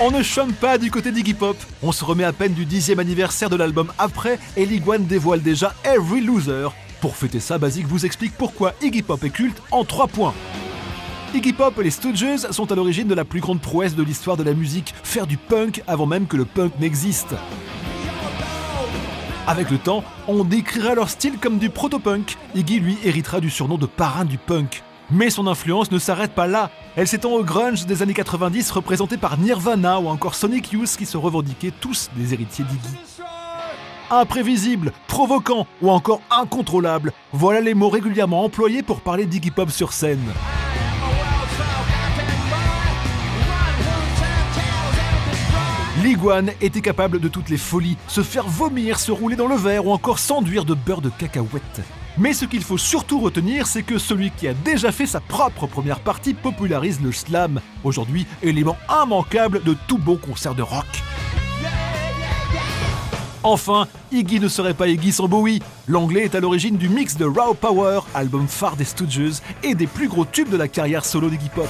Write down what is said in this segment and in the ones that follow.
On ne chôme pas du côté d'Iggy Pop. On se remet à peine du 10e anniversaire de l'album après et Liguane dévoile déjà Every Loser. Pour fêter ça, Basic vous explique pourquoi Iggy Pop est culte en 3 points. Iggy Pop et les Stooges sont à l'origine de la plus grande prouesse de l'histoire de la musique, faire du punk avant même que le punk n'existe. Avec le temps, on décrira leur style comme du proto-punk. Iggy, lui, héritera du surnom de parrain du punk. Mais son influence ne s'arrête pas là. Elle s'étend au grunge des années 90, représenté par Nirvana ou encore Sonic Youth qui se revendiquaient tous des héritiers d'Iggy. Imprévisible, provoquant ou encore incontrôlable, voilà les mots régulièrement employés pour parler d'Iggy Pop sur scène. Liguane était capable de toutes les folies, se faire vomir, se rouler dans le verre ou encore s'enduire de beurre de cacahuète. Mais ce qu'il faut surtout retenir, c'est que celui qui a déjà fait sa propre première partie popularise le slam, aujourd'hui élément immanquable de tout bon concert de rock. Enfin, Iggy ne serait pas Iggy sans Bowie. L'anglais est à l'origine du mix de Raw Power, album phare des Stooges, et des plus gros tubes de la carrière solo d'Iggy Pop.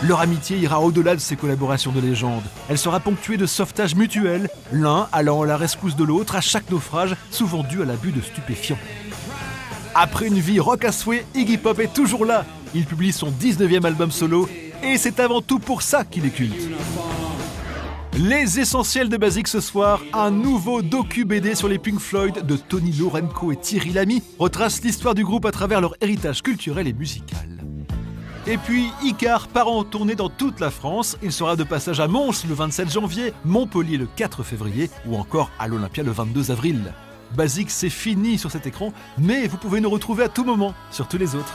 Leur amitié ira au-delà de ces collaborations de légende. Elle sera ponctuée de sauvetage mutuel, l'un allant à la rescousse de l'autre à chaque naufrage, souvent dû à l'abus de stupéfiants. Après une vie rock à souhait, Iggy Pop est toujours là. Il publie son 19e album solo, et c'est avant tout pour ça qu'il est culte. Les essentiels de Basic ce soir, un nouveau docu-BD sur les Pink Floyd de Tony Lorenco et Thierry Lamy retrace l'histoire du groupe à travers leur héritage culturel et musical. Et puis, Icare part en tournée dans toute la France. Il sera de passage à Mons le 27 janvier, Montpellier le 4 février ou encore à l'Olympia le 22 avril. Basic, c'est fini sur cet écran, mais vous pouvez nous retrouver à tout moment sur tous les autres.